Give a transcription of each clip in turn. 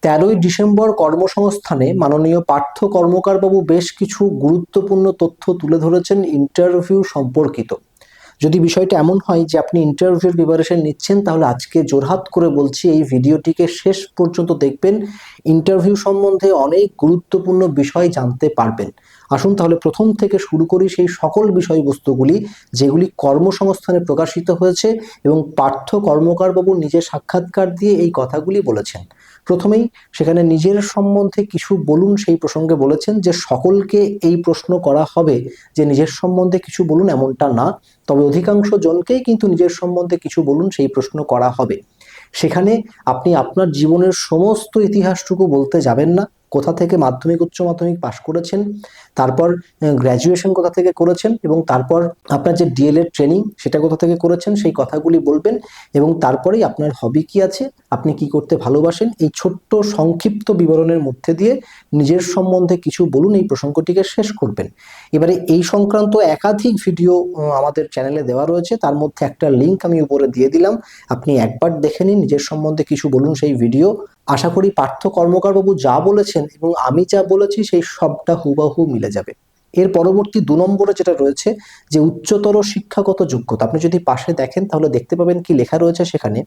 13ই December কর্মসংস্থানে মাননীয় পার্থ কর্মকার বাবু বেশ কিছু গুরুত্বপূর্ণ তথ্য তুলে ধরেছেন ইন্টারভিউ সম্পর্কিত। যদি বিষয়টা এমন হয় যে আপনি ইন্টারভিউর প্রিপারেশন নিচ্ছেন, তাহলে আজকে জোরহাত করে বলছি এই ভিডিওটিকে শেষ পর্যন্ত দেখবেন। ইন্টারভিউ সম্বন্ধে অনেক গুরুত্বপূর্ণ বিষয় জানতে পারবেন। আসুন তাহলে প্রথম থেকে শুরু করি সেই সকল বিষয়বস্তুগুলি যেগুলি কর্মসংস্থানে প্রকাশিত হয়েছে এবং পার্থ কর্মকার বাবু নিজের সাক্ষাৎকার দিয়ে এই কথাগুলি বলেছেন। প্রথমেই সেখানে নিজের সম্বন্ধে কিছু বলুন সেই প্রসঙ্গে বলেছেন যে সকলকে এই প্রশ্ন করা হবে যে নিজের সম্বন্ধে কিছু বলুন, এমনটা না, তবে অধিকাংশ জনকেই কিন্তু নিজের সম্বন্ধে কিছু বলুন সেই প্রশ্ন করা হবে। সেখানে আপনি আপনার জীবনের সমস্ত ইতিহাসটুকু বলতে যাবেন না। কোথা থেকে মাধ্যমিক উচ্চ মাধ্যমিক পাশ করেছেন, তারপর গ্র্যাজুয়েশন কোথা থেকে করেছেন, এবং তারপর আপনার যে ডিএলএড ট্রেনিং সেটা কোথা থেকে করেছেন সেই কথাগুলি বলবেন। এবং তারপরেই আপনার হবি কি আছে, আপনি কি করতে ভালোবাসেন, এই ছোট্ট সংক্ষিপ্ত বিবরণের মধ্যে দিয়ে নিজের সম্বন্ধে কিছু বলুন, এই প্রসঙ্গটিকে শেষ করবেন। এবারে এই সংক্রান্ত একাধিক ভিডিও আমাদের চ্যানেলে দেওয়া রয়েছে, তার মধ্যে একটা লিঙ্ক আমি উপরে দিয়ে দিলাম, আপনি একবার দেখে নিন নিজের সম্বন্ধে কিছু বলুন সেই ভিডিও। আশা করি পার্থ কর্মকার বাবু যা বলেছেন এবং আমি যা বলেছি সেই সবটা হুবহু মিলে যাবে। এর পরবর্তী 2 নম্বরে যেটা রয়েছে যে উচ্চতর শিক্ষাগত যোগ্যতা, আপনি যদি পাশে দেখেন তাহলে দেখতে পাবেন কি লেখা রয়েছে সেখানে।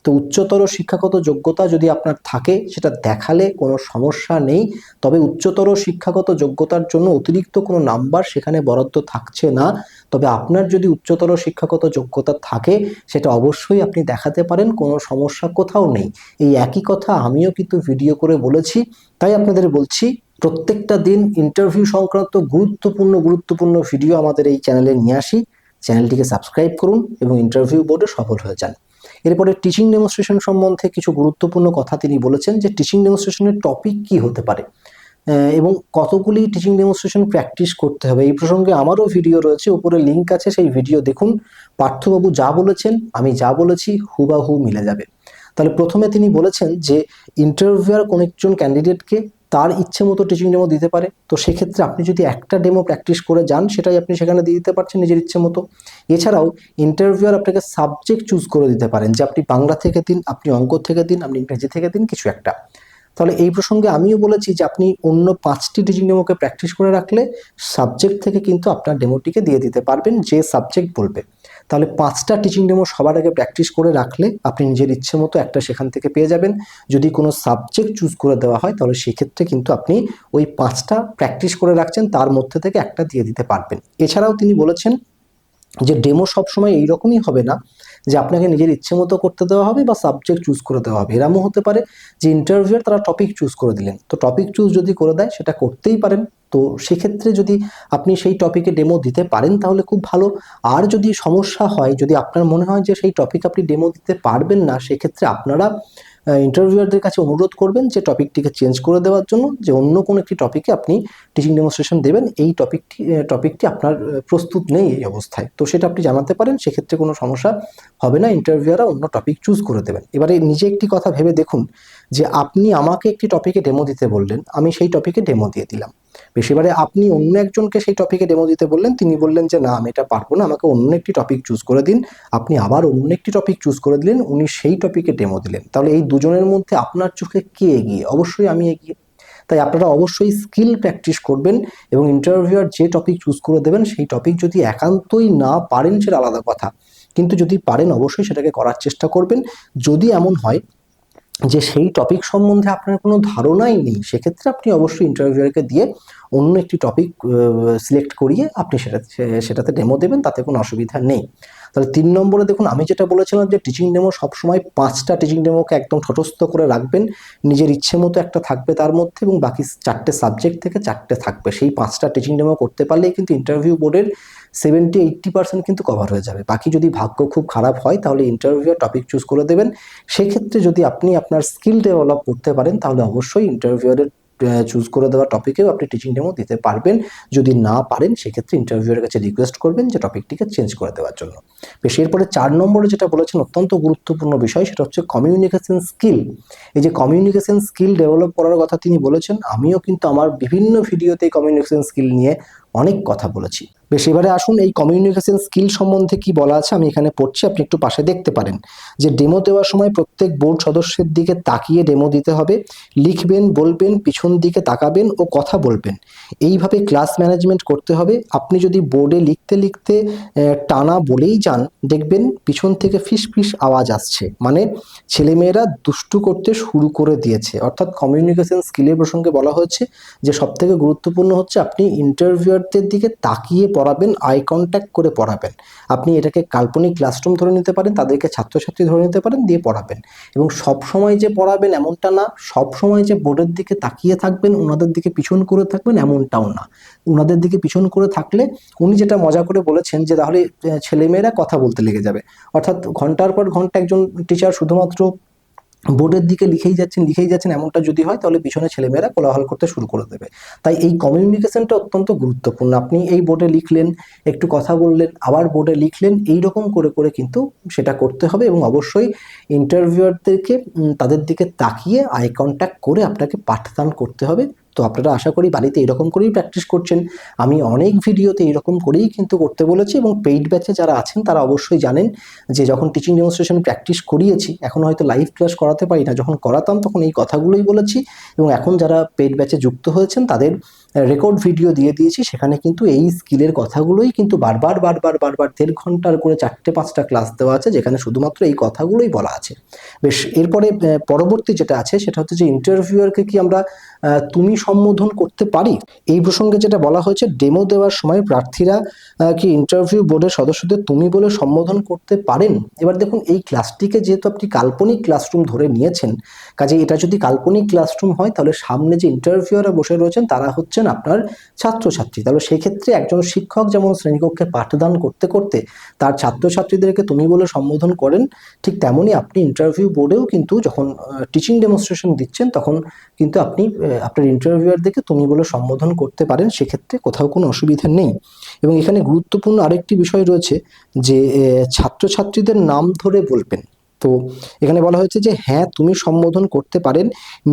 তো উচ্চতর শিক্ষাগত যোগ্যতা যদি আপনার থাকে সেটা দেখালে কোনো সমস্যা নেই, তবে উচ্চতর শিক্ষাগত যোগ্যতার জন্য অতিরিক্ত কোনো নাম্বার সেখানে বরাদ্দ থাকছে না। তবে আপনার যদি উচ্চতর শিক্ষাগত যোগ্যতা থাকে সেটা অবশ্যই আপনি দেখাতে পারেন, কোনো সমস্যা কোথাও নেই। এই একই কথা আমিও কিন্তু ভিডিও করে বলেছি, তাই আপনাদের বলছি প্রত্যেকটা দিন ইন্টারভিউ সংক্রান্ত গুরুত্বপূর্ণ ভিডিও আমাদের এই চ্যানেলে নিয়ে আসি। চ্যানেলটিকে সাবস্ক্রাইব করুন এবং ইন্টারভিউ বোর্ডে সফল হয়ে যান। এরপরে টিচিং ডেমনস্ট্রেশন সম্বন্ধে কিছু গুরুত্বপূর্ণ কথা তিনি বলেছেন যে টিচিং ডেমনস্ট্রেশনের টপিক কি হতে পারে এবং কতগুলি টিচিং ডেমনস্ট্রেশন প্র্যাকটিস করতে হবে। এই প্রসঙ্গে আমারও ভিডিও রয়েছে, উপরে লিঙ্ক আছে, সেই ভিডিও দেখুন। পার্থবাবু যা বলেছেন আমি যা বলেছি হুবাহু মিলে যাবে। তাহলে প্রথমে তিনি বলেছেন যে ইন্টারভিউয়ার কোন একজন ক্যান্ডিডেটকে তার ইচ্ছে মতো টিচিং ডেমো দিতে পারে। তো সেক্ষেত্রে আপনি যদি একটা ডেমো প্র্যাকটিস করে যান সেটাই আপনি সেখানে দিয়ে দিতে পারছেন নিজের ইচ্ছে মতো। এছাড়াও ইন্টারভিউয়ার আপনাকে সাবজেক্ট চুজ করে দিতে পারেন যে আপনি বাংলা থেকে দিন, আপনি অঙ্ক থেকে দিন, আপনি ইংরেজি থেকে দিন, কিছু একটা। তাহলে এই প্রসঙ্গে আমিও বলেছি যে আপনি অন্য 5টি টিচিং ডেমোকে প্র্যাকটিস করে রাখলে সাবজেক্ট থেকে কিন্তু আপনার ডেমোটিকে দিয়ে দিতে পারবেন যে সাবজেক্ট বলবে। তাহলে 5টা টিচিং ডেমো সবার আগে প্র্যাকটিস করে রাখলে আপনি নিজের ইচ্ছে মতো একটা সেখান থেকে পেয়ে যাবেন। যদি কোনো সাবজেক্ট চুজ করে দেওয়া হয় তাহলে সেক্ষেত্রে কিন্তু আপনি ওই 5টা প্র্যাকটিস করে রাখছেন তার মধ্যে থেকে একটা দিয়ে দিতে পারবেন। এছাড়াও তিনি বলেছেন যে ডেমো সবসময় এইরকমই হবে না যে আপনাকে নিজের ইচ্ছে মতো করতে দেওয়া হবে বা সাবজেক্ট চুজ করে দেওয়া হবে। এরকমও হতে পারে যে ইন্টারভিউয়ার তারা টপিক চুজ করে দিলেন, তো টপিক চুজ যদি করে দেয় সেটা করতেই পারেন। তো সেক্ষেত্রে যদি আপনি সেই টপিকে ডেমো দিতে পারেন তাহলে খুব ভালো। আর যদি সমস্যা হয়, যদি আপনার মনে হয় যে সেই টপিক আপনি ডেমো দিতে পারবেন না, সেক্ষেত্রে আপনারা ইন্টারভিউয়ারদের কাছে অনুরোধ করবেন যে টপিকটিকে চেঞ্জ করে দেওয়ার জন্য, যে অন্য কোনো একটি টপিকে আপনি টিচিং ডেমনস্ট্রেশন দেবেন, এই টপিকটি আপনার প্রস্তুত নেই এই অবস্থায়। তো সেটা আপনি জানাতে পারেন, সেক্ষেত্রে কোনো সমস্যা হবে না, ইন্টারভিউয়াররা অন্য টপিক চুজ করে দেবেন। এবারে নিজে একটি কথা ভেবে দেখুন যে আপনি আমাকে একটি টপিকে ডেমো দিতে বললেন, আমি সেই টপিকে ডেমো দিয়ে দিলাম। বেশ, এবারে আপনি অন্য একজনকে সেই টপিকে ডেমো দিতে বললেন, তিনি বললেন যে না আমি এটা পারবো না, আমাকে অন্য একটি টপিক চুজ করে দিন। আপনি আবার অন্য একটি টপিক চুজ করে দিলেন, উনি সেই টপিকে ডেমো দিলেন। তাহলে এই দুজনের মধ্যে আপনার চোখে কে এগিয়ে? অবশ্যই আমি এগিয়ে। তাই আপনারা অবশ্যই স্কিল প্র্যাকটিস করবেন এবং ইন্টারভিউয়ার যে টপিক চুজ করে দেবেন সেই টপিক যদি একান্তই না পারেন সেটা আলাদা কথা, কিন্তু যদি পারেন অবশ্যই সেটাকে করার চেষ্টা করবেন। যদি এমন হয় যে সেই টপিক সম্বন্ধে আপনার কোনো ধারণাই নেই, সেক্ষেত্রে আপনি অবশ্যই ইন্টারভিউয়ারকে দিয়ে অন্য একটি টপিক সিলেক্ট করিয়ে আপনি সেটাতে ডেমো দেবেন, তাতে কোনো অসুবিধা নেই। তাহলে 3 নম্বরে দেখুন, আমি যেটা বলেছিলাম যে টিচিং ডেমো সবসময় 5টা টিচিং ডেমোকে একদম তটস্থ করে রাখবেন, নিজের ইচ্ছে মতো একটা থাকবে তার মধ্যে, এবং বাকি 4টে সাবজেক্ট থেকে 4টে থাকবে। সেই 5টা টিচিং ডেমো করতে পারলেই কিন্তু ইন্টারভিউ বোর্ডের 70-80% কিন্তু কভার হয়ে যাবে। বাকি যদি ভাগ্য খুব খারাপ হয় তাহলে ইন্টারভিউয়ার টপিক চুজ করে দেবেন। সেক্ষেত্রে যদি আপনি আপনার স্কিল ডেভেলপ করতে পারেন তাহলে অবশ্যই ইন্টারভিউয়ারের চুজ করে দেওয়া টপিকেও আপনি টিচিং ডেমো দিতে পারবেন। যদি না পারেন সেক্ষেত্রে ইন্টারভিউয়ারের কাছে রিকোয়েস্ট করবেন যে টপিকটিকে চেঞ্জ করে দেওয়ার জন্য। বেশ, এরপরে 4 নম্বরে যেটা বলেছেন অত্যন্ত গুরুত্বপূর্ণ বিষয়, সেটা হচ্ছে কমিউনিকেশন স্কিল। এই যে কমিউনিকেশন স্কিল ডেভেলপ করার কথা তিনি বলেছেন, আমিও কিন্তু আমার বিভিন্ন ভিডিওতে কমিউনিকেশন স্কিল নিয়ে অনেক কথা বলেছি। বেশ, এবারে আসুন এই কমিউনিকেশন স্কিল সম্বন্ধে কি বলা আছে আমি এখানে পড়ছি, আপনি একটু পাশে দেখতে পারেন। যে ডেমো দেওয়ার সময় প্রত্যেক বোর্ড সদস্যের দিকে তাকিয়ে ডেমো দিতে হবে, লিখবেন, বলবেন, পিছন দিকে তাকাবেন ও কথা বলবেন। এইভাবে ক্লাস ম্যানেজমেন্ট করতে হবে। আপনি যদি বোর্ডে লিখতে লিখতে টানা বলেই যান, দেখবেন পিছন থেকে ফিস ফিস আওয়াজ আসছে, মানে ছেলেমেয়েরা দুষ্টু করতে শুরু করে দিয়েছে। অর্থাৎ কমিউনিকেশন স্কিলের প্রসঙ্গে বলা হয়েছে যে সবথেকে গুরুত্বপূর্ণ হচ্ছে আপনি ইন্টারভিউয়ারদের দিকে তাকিয়ে পড়াবেন, আই কন্ট্যাক্ট করে পড়াবেন। আপনি এটাকে কাল্পনিক ক্লাসরুম ধরে নিতে পারেন, তাদেরকে ছাত্রছাত্রী ধরে নিতে পারেন, দিয়ে পড়াবেন। এবং সব সময় যে পড়াবেন এমনটা না, সব সময় যে বোর্ডের দিকে তাকিয়ে থাকবেন, ওনাদের দিকে পিছন করে থাকবেন এমনটাও না। ওনাদের দিকে পিছন করে থাকলে উনি যেটা মজা করে বলেছেন যে তাহলে ছেলেমেয়েরা কথা বলতে লেগে যাবে। অর্থাৎ ঘন্টার পর ঘন্টা একজন টিচার শুধুমাত্র বোর্ডের দিকে লিখেই যাচ্ছেন এমনটা যদি হয়, তাহলে পিছনে ছেলেমেয়েরা কোলাহল করতে শুরু করে দেবে। তাই এই কমিউনিকেশনটা অত্যন্ত গুরুত্বপূর্ণ। আপনি এই বোর্ডে লিখলেন, একটু কথা বললেন, আবার বোর্ডে লিখলেন, এইরকম করে করে কিন্তু সেটা করতে হবে। এবং অবশ্যই ইন্টারভিউয়ারদেরকে তাদের দিকে তাকিয়ে আই কন্ট্যাক্ট করে আপনাকে পাঠদান করতে হবে। তো আপনারা আশা করি বাড়িতে এরকম করেই প্র্যাকটিস করছেন। আমি অনেক ভিডিওতে এরকম করেই কিন্তু করতে বলেছি, এবং পেইড ব্যাচে যারা আছেন তারা অবশ্যই জানেন যে যখন টিচিং ডেমনস্ট্রেশন প্র্যাকটিস করিয়েছি, এখন হয়তো লাইভ ক্লাস করাতে পারি না, যখন করাতাম তখন এই কথাগুলোই বলেছি। এবং এখন যারা পেইড ব্যাচে যুক্ত হয়েছেন তাদের রেকর্ড ভিডিও দিয়ে দিয়েছি, সেখানে কিন্তু এই স্কিলের কথাগুলোই কিন্তু বারবার 1.5 ঘন্টার করে 4-5টা ক্লাস দেওয়া আছে, যেখানে শুধুমাত্র এই কথাগুলোই বলা আছে। বেশ, এরপরে পরবর্তী যেটা আছে সেটা হচ্ছে যে ইন্টারভিউয়ারকে কি আমরা তুমি সম্বোধন করতে পারি? এই প্রসঙ্গে যেটা বলা হয়েছে, ডেমো দেওয়ার সময় প্রার্থীরা কি ইন্টারভিউ বোর্ডের সদস্যদের তুমি বলে সম্বোধন করতে পারেন? এবার দেখুন, এই ক্লাসটিকে যেহেতু আপনি কাল্পনিক ক্লাসরুম ধরে নিয়েছেন, কাজে এটা যদি কাল্পনিক ক্লাসরুম হয় তাহলে সামনে যে ইন্টারভিউয়াররা বসে রয়েছেন তারা হচ্ছেন আপনার ছাত্রছাত্রী। তাহলে সেক্ষেত্রে একজন শিক্ষক যেমন শ্রেণীকক্ষে পাঠদান করতে করতে তার ছাত্রছাত্রীদেরকে তুমি বলে সম্বোধন করেন, ঠিক তেমনই আপনি ইন্টারভিউ বোর্ডেও কিন্তু যখন টিচিং ডেমনস্ট্রেশন দিচ্ছেন তখন কিন্তু আপনি আপনার ইন্টারভিউয়ারদেরকে তুমি বলে সম্বোধন করতে পারেন, সেক্ষেত্রে কোথাও কোনো অসুবিধা নেই। এবং এখানে গুরুত্বপূর্ণ আরেকটি বিষয় রয়েছে যে ছাত্রছাত্রীদের নাম ধরে বলবেন। তো এখানে বলা হয়েছে যে হ্যাঁ, তুমি সম্বোধন করতে পারেন,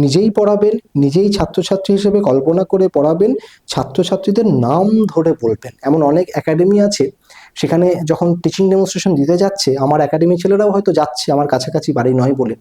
নিজেই পড়াবেন, নিজেই ছাত্রছাত্রী হিসেবে কল্পনা করে পড়াবেন, ছাত্রছাত্রীদের নাম ধরে বলবেন। এমন অনেক একাডেমি আছে, সেখানে যখন টিচিং ডেমনস্ট্রেশন দিতে যাচ্ছে, আমার একাডেমি ছেলেরাও হয়তো যাচ্ছে, আমার কাছাকাছি বাড়ি নয় বলে,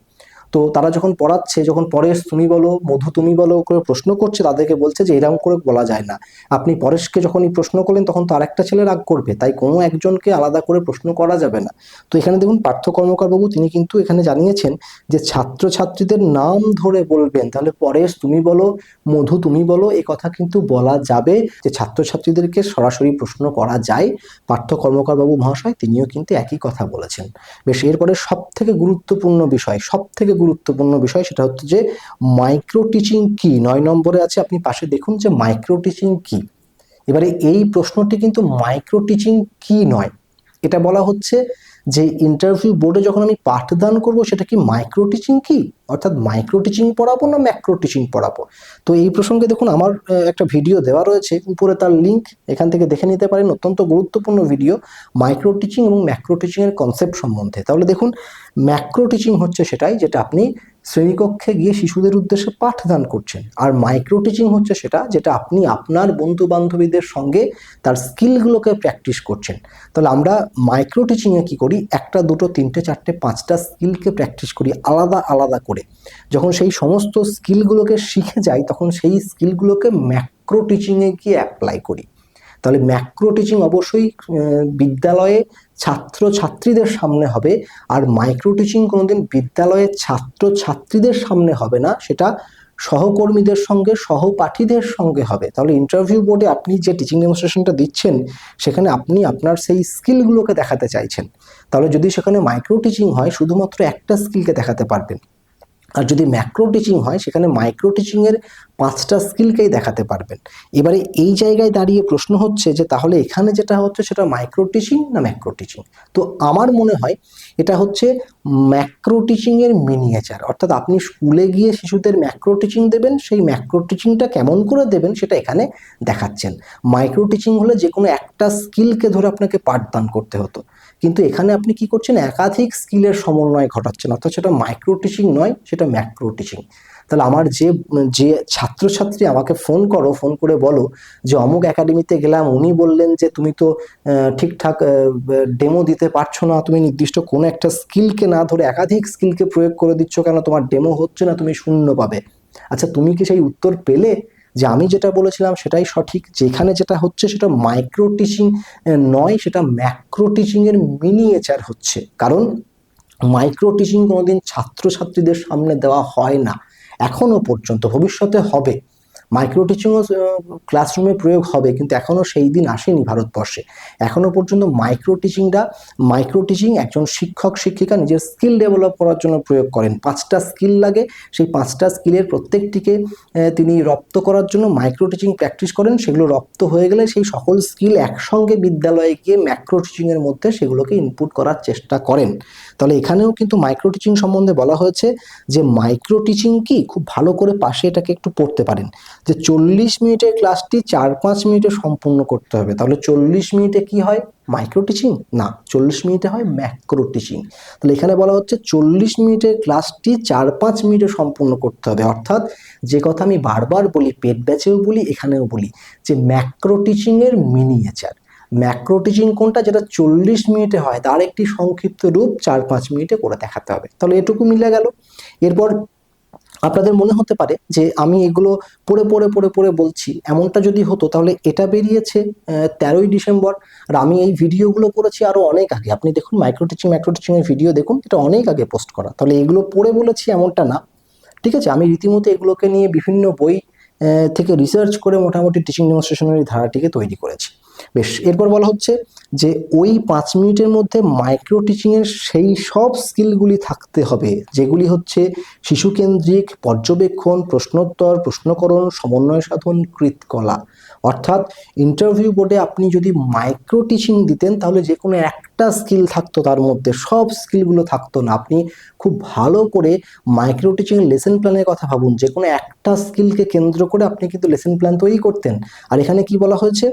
তো তারা যখন পড়াচ্ছে, যখন পরেশ তুমি বলো, মধু তুমি বলো করে প্রশ্ন করছে, তাদেরকে বলছে যে এরকম করে বলা যায় না। আপনি পরেশকে যখনই প্রশ্ন করলেন তখন তো আরেকটা ছেলে রাগ করবে, তাই কোনো একজনকে আলাদা করে প্রশ্ন করা যাবে না। তো এখানে দেখুন, পার্থ কর্মকার বাবু তিনি কিন্তু এখানে জানিয়েছেন যে ছাত্রছাত্রীদের নাম ধরে বলবেন। তাহলে পরেশ তুমি বলো, মধু তুমি বলো, এ কথা কিন্তু বলা যাবে যে ছাত্রছাত্রীদেরকে সরাসরি প্রশ্ন করা যায়। পার্থ কর্মকার বাবু মহাশয় তিনিও কিন্তু একই কথা বলেছেন। বেশ, এরপরে সব থেকে গুরুত্বপূর্ণ বিষয় সেটা হচ্ছে যে মাইক্রো টিচিং কি। 9 নম্বরে আছে, আপনি পাশে দেখুন যে মাইক্রো টিচিং কি। এবারে এই প্রশ্নটি কিন্তু মাইক্রো টিচিং কি নয়, এটা বলা হচ্ছে যে ইন্টারভিউ বোর্ডে যখন আমি পাঠদান করব সেটা কি মাইক্রো টিচিং কি, অর্থাৎ মাইক্রো টিচিং পড়াবো না ম্যাক্রো টিচিং পড়াবো। তো এই প্রসঙ্গে দেখুন, আমার একটা ভিডিও দেওয়া রয়েছে, উপরে তার লিঙ্ক, এখান থেকে দেখে নিতে পারেন। অত্যন্ত গুরুত্বপূর্ণ ভিডিও মাইক্রো টিচিং এবং ম্যাক্রো টিচিং এর কনসেপ্ট সম্বন্ধে। তাহলে দেখুন, ম্যাক্রো টিচিং হচ্ছে সেটাই যেটা আপনি শ্রেণীকক্ষে গিয়ে শিশুদের উদ্দেশ্যে পাঠদান করছেন, আর মাইক্রো টিচিং হচ্ছে সেটা যেটা আপনি আপনার বন্ধু বান্ধবীদের সঙ্গে তার স্কিলগুলোকে প্র্যাকটিস করছেন। তাহলে আমরা মাইক্রো টিচিংয়ে কী করি, 1টা 2টো 3টে 4টে 5টা স্কিলকে প্র্যাকটিস করি আলাদা আলাদা করে। যখন সেই সমস্ত স্কিলগুলোকে শিখে যাই তখন সেই স্কিলগুলোকে ম্যাক্রো টিচিংয়ে গিয়ে অ্যাপ্লাই করি। তাহলে ম্যাক্রো টিচিং অবশ্যই বিদ্যালয়ে ছাত্রছাত্রীদের সামনে হবে, আর মাইক্রো টিচিং কোনোদিন বিদ্যালয়ে ছাত্রছাত্রীদের সামনে হবে না, সেটা সহকর্মীদের সঙ্গে সহপাঠীদের সঙ্গে হবে। তাহলে ইন্টারভিউ বোর্ডে আপনি যে টিচিং ডেমনস্ট্রেশনটা দিচ্ছেন সেখানে আপনি আপনার সেই স্কিলগুলোকে দেখাতে চাইছেন। তাহলে যদি সেখানে মাইক্রো টিচিং হয় শুধুমাত্র একটা স্কিলকে দেখাতে পারবেন, আর যদি ম্যাক্রো টিচিং হয় সেখানে মাইক্রো টিচিংয়ের 5টা স্কিলকেই দেখাতে পারবেন। এবারে এই জায়গায় দাঁড়িয়ে প্রশ্ন হচ্ছে যে তাহলে এখানে যেটা হচ্ছে সেটা মাইক্রো টিচিং না ম্যাক্রো টিচিং। তো আমার মনে হয় এটা হচ্ছে ম্যাক্রো টিচিংয়ের মিনিয়েচার, অর্থাৎ আপনি স্কুলে গিয়ে শিশুদের ম্যাক্রো টিচিং দেবেন, সেই ম্যাক্রো টিচিংটা কেমন করে দেবেন সেটা এখানে দেখাচ্ছেন। মাইক্রো টিচিং হলে যে কোনো একটা স্কিলকে ধরে আপনাকে পাঠদান করতে হতো, কিন্তু এখানে আপনি কি করছেন, একাধিক স্কিলের সমন্বয় ঘটাচ্ছেন, অর্থাৎ সেটা মাইক্রো টিচিং নয়, সেটা ম্যাক্রো টিচিং। তাহলে আমার যে যে ছাত্রছাত্রী আমাকে ফোন করে বলো যে অমুক একাডেমিতে গেলাম, উনি বললেন যে তুমি তো ঠিকঠাক ডেমো দিতে পারছো না, তুমি নির্দিষ্ট কোনো একটা স্কিলকে না ধরে একাধিক স্কিলকে প্রয়োগ করে দিচ্ছ, কেন তোমার ডেমো হচ্ছে না, তুমি শূন্য পাবে। আচ্ছা, তুমি কি সেই উত্তর পেলে যে আমি যেটা বলেছিলাম সেটাই সঠিক, যেখানে যেটা হচ্ছে সেটা মাইক্রো টিচিং নয়, সেটা ম্যাক্রো টিচিং এর মিনিয়েচার হচ্ছে। কারণ মাইক্রো টিচিং কোনোদিন ছাত্রছাত্রীদের সামনে দেওয়া হয় না এখনো পর্যন্ত, ভবিষ্যতে হবে। মাইক্রো টিচিংও ক্লাসরুমে প্রয়োগ হবে, কিন্তু এখনো সেই দিন আসেনি ভারতবর্ষে। এখনো পর্যন্ত মাইক্রো টিচিং একজন শিক্ষক শিক্ষিকা নিজের স্কিল ডেভেলপ করার জন্য প্রয়োগ করেন। 5টা স্কিল লাগে, সেই 5টা স্কিলের প্রত্যেকটিকে তিনি রপ্ত করার জন্য মাইক্রো টিচিং প্র্যাকটিস করেন। সেগুলো রপ্ত হয়ে গেলে সেই সকল স্কিল একসঙ্গে বিদ্যালয়ে গিয়ে ম্যাক্রো টিচিংয়ের মধ্যে সেগুলোকে ইনপুট করার চেষ্টা করেন। তাহলে এখানেও কিন্তু মাইক্রো টিচিং সম্বন্ধে বলা হয়েছে যে মাইক্রো টিচিং কি, খুব ভালো করে পাশে এটাকে একটু পড়তে পারেন, যে 40 মিনিটের ক্লাসটি 4-5 মিনিটে সম্পূর্ণ করতে হবে। তাহলে 40 মিনিটে কি হয়, মাইক্রো টিচিং না, 40 মিনিটে হয় ম্যাক্রো টিচিং। তাহলে এখানে বলা হচ্ছে 40 মিনিটের ক্লাসটি 4-5 মিনিটে সম্পূর্ণ করতে হবে। অর্থাৎ যে কথা আমি বারবার বলি, পেট ব্যাচেও বলি, এখানেও বলি, যে ম্যাক্রো টিচিং এর মিনিয়েচার। ম্যাক্রো টিচিং কোনটা, যেটা 40 মিনিটে হয়, তার একটি সংক্ষিপ্ত রূপ 4-5 মিনিটে করে দেখাতে হবে। তাহলে এটুকু মিলে গেল। এরপর আপনাদের মনে হতে পারে যে আমি এগুলো পড়ে বলছি, এমনটা যদি হতো তাহলে এটা বেরিয়েছে 13ই ডিসেম্বর, আর আমি এই ভিডিওগুলো করেছি আরো অনেক আগে। আপনি দেখুন ম্যাক্রো টিচিং এর ভিডিও দেখুন, এটা অনেক আগে পোস্ট করা। তাহলে এগুলো পড়ে বলেছি এমনটা না, ঠিক আছে। আমি রীতিমতো এগুলোকে নিয়ে বিভিন্ন বই থেকে রিসার্চ করে মোটামুটি টিচিং ডেমনস্ট্রেশনের ধারাটিকে তৈরি করেছি। বেশ, এরপর বলা হচ্ছে যে ওই 5 মিনিটের মধ্যে মাইক্রো টিচিং এর সেই সব স্কিলগুলি থাকতে হবে যেগুলি হচ্ছে শিশুকেন্দ্রিক, পর্যবেক্ষণ, প্রশ্নোত্তর, প্রশ্নকরণ, সমন্বয় সাধন, কৃতকলা। অর্থাৎ ইন্টারভিউ বোর্ডে আপনি যদি মাইক্রো টিচিং দিতেন তাহলে যে কোনো একটা স্কিল থাকতো, তার মধ্যে সব স্কিলগুলো থাকতো না। আপনি খুব ভালো করে মাইক্রো টিচিং লেসন প্ল্যানের কথা ভাবুন, যে কোনো একটা স্কিলকে কেন্দ্র করে আপনি কিন্তু লেসন প্ল্যান তৈরি করতেন। আর এখানে কি বলা হয়েছে,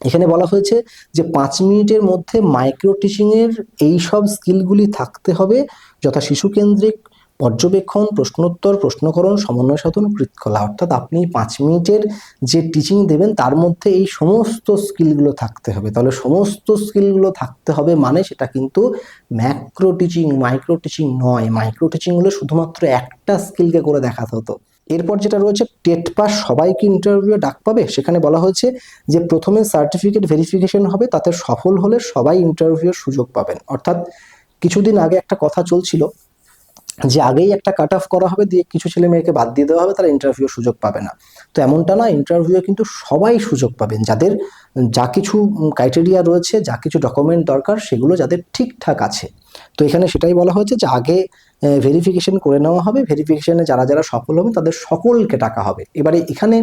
এখানে বলা হয়েছে যে 5 মিনিটের মধ্যে মাইক্রো টিচিং এর এই সব স্কিলগুলি থাকতে হবে, যথা শিশুকেন্দ্রিক, পর্যবেক্ষণ, প্রশ্নোত্তর, প্রশ্নকরণ, সমন্বয় সাধন, কৃতকলা। অর্থাৎ আপনি 5 মিনিটের যে টিচিং দেবেন তার মধ্যে এই সমস্ত স্কিলগুলো থাকতে হবে। তাহলে সমস্ত স্কিলগুলো থাকতে হবে মানে সেটা কিন্তু ম্যাক্রো টিচিং, মাইক্রো টিচিং নয়। মাইক্রো টিচিং হলে শুধুমাত্র একটা স্কিলকে করে দেখাতে হতো। এরপর যেটা রয়েছে, টেট পাস সবাইকে ইন্টারভিউ ডাক পাবে। সেখানে বলা হয়েছে যে প্রথমে সার্টিফিকেট ভেরিফিকেশন হবে, তাতে সফল হলে সবাই ইন্টারভিউর সুযোগ পাবেন। অর্থাৎ কিছুদিন আগে একটা কথা চলছিল যে আগেই একটা কাট অফ করা হবে, দিয়ে কিছু ছেলে মেয়েকে বাদ দিয়ে দেওয়া হবে, তারা ইন্টারভিউ সুযোগ পাবে না। তো এমনটা না, ইন্টারভিউ কিন্তু সবাই সুযোগ পাবেন, যাদের যা কিছু ক্রাইটেরিয়া রয়েছে, যা কিছু ডকুমেন্ট দরকার, সেগুলো যাদের ঠিকঠাক আছে। তো এখানে সেটাই বলা হয়েছে যে আগে ভেরিফিকেশন করে নেওয়া হবে, ভেরিফিকেশনে যারা যারা সফল হবে তাদের সকলকে টাকা হবে। এবারে এখানে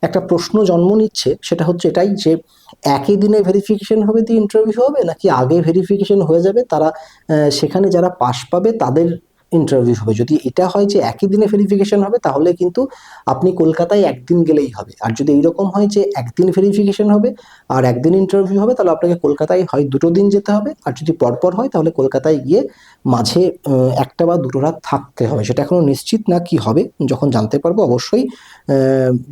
একটা প্রশ্ন জন্ম নিচ্ছে, সেটা হচ্ছে এটাই যে একই দিনে ভেরিফিকেশন হবে দিয়ে ইন্টারভিউ হবে, নাকি আগে ভেরিফিকেশন হয়ে যাবে, তারা সেখানে যারা পাস পাবে তাদের ইন্টারভিউ হবে। যদি এটা হয় যে একই দিনে ভেরিফিকেশন হবে, তাহলে কিন্তু আপনি কলকাতায় একদিন গেলেই হবে। আর যদি এইরকম হয় যে একদিন ভেরিফিকেশন হবে আর একদিন ইন্টারভিউ হবে, তাহলে আপনাকে কলকাতায় হয় 2টো দিন যেতে হবে, আর যদি পরপর হয় তাহলে কলকাতায় গিয়ে মাঝে একটা বা 2টো রাত থাকতে হবে। সেটা এখনো নিশ্চিত না কি হবে, যখন জানতে পারবো অবশ্যই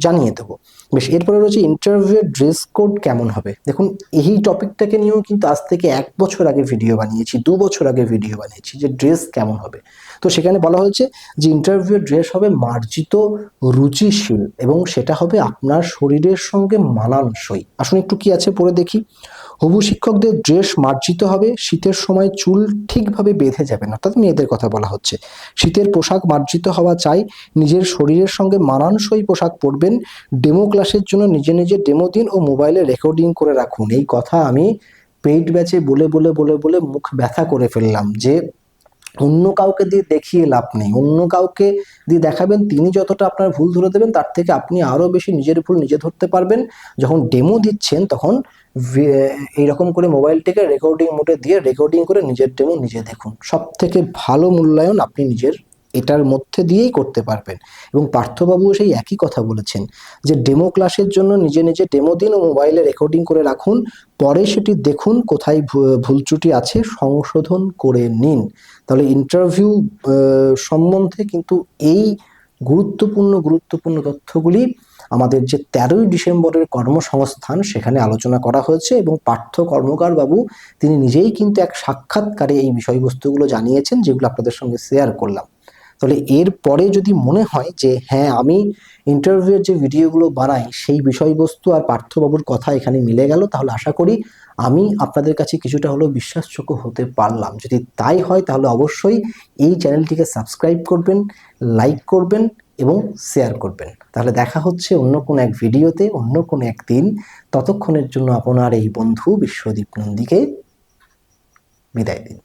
জানিয়ে দেবো। বেশ, এরপরে রয়েছে ইন্টারভিউয়ের ড্রেস কোড কেমন হবে। দেখুন, এই টপিকটাকে নিয়েও কিন্তু আজ থেকে 1 বছর আগে ভিডিও বানিয়েছি, 2 বছর আগে ভিডিও বানিয়েছি যে ড্রেস কেমন হবে। তো সেখানে বলা হয়েছে যে ইন্টারভিউয়ের ড্রেস হবে মার্জিত, রুচিশীল, এবং সেটা হবে আপনার শরীরের সঙ্গে মানানসই। আসুন একটু কি আছে পড়ে দেখি। হবু শিক্ষকদের ড্রেস মার্জিত হবে, শীতের সময় চুল ঠিকভাবে বেঁধে যাবেন, অর্থাৎ মেয়েদের কথা বলা হচ্ছে। শীতের পোশাক মার্জিত হওয়া চাই, নিজের শরীরের সঙ্গে মানানসই পোশাক পরবেন, ডেমো ক্লাসের জন্য নিজে নিজে ডেমো দিন ও মোবাইলে রেকর্ডিং করে রাখুন। এই কথা আমি পেইড ব্যাচে বলে মুখ ব্যথা করে ফেললাম, যে অন্য কাউকে দিয়ে দেখিয়ে লাভ নেই। অন্য কাউকে দিয়ে দেখাবেন, তিনি যতটা আপনার ভুল ধরে দেবেন, তার থেকে আপনি আরো বেশি নিজের ভুল নিজে ধরতে পারবেন। যখন ডেমো দিচ্ছেন তখন এইরকম করে মোবাইলটিকে রেকর্ডিং মোডে দিয়ে রেকর্ডিং করে নিজের ডেমো নিজে দেখুন। সব থেকে ভালো মূল্যায়ন আপনি নিজের এটার মধ্যে দিয়েই করতে পারবেন। এবং পার্থবাবুও সেই একই কথা বলেছেন যে ডেমো ক্লাসের জন্য নিজে নিজে ডেমো দিন ও মোবাইলে রেকর্ডিং করে রাখুন, পরে সেটি দেখুন কোথায় ভুল ত্রুটি আছে সংশোধন করে নিন। তাহলে ইন্টারভিউ সম্বন্ধে কিন্তু এই গুরুত্বপূর্ণ তথ্যগুলি আমাদের যে 13ই ডিসেম্বরের কর্মসংস্থান সেখানে আলোচনা করা হয়েছে, এবং পার্থ কর্মকার বাবু তিনি নিজেই কিন্তু এক সাক্ষাৎকারে এই বিষয়বস্তুগুলো জানিয়েছেন, যেগুলো আপনাদের সঙ্গে শেয়ার করলাম। তাহলে এর পরে যদি মনে হয় যে হ্যাঁ আমি ইন্টারভিউয়ের যে ভিডিওগুলো বানাই সেই বিষয়বস্তু আর পার্থবাবুর কথা এখানে মিলে গেল, তাহলে আশা করি আমি আপনাদের কাছে কিছুটা হলেও বিশ্বাসযোগ্য হতে পারলাম। যদি তাই হয় তাহলে অবশ্যই এই চ্যানেলটিকে সাবস্ক্রাইব করবেন, লাইক করবেন এবং শেয়ার করবেন। তাহলে দেখা হচ্ছে অন্য কোনো এক ভিডিওতে, অন্য কোনো একদিন। ততক্ষণের জন্য আপনার এই বন্ধু বিশ্বদীপ নন্দীকে বিদায় দিন।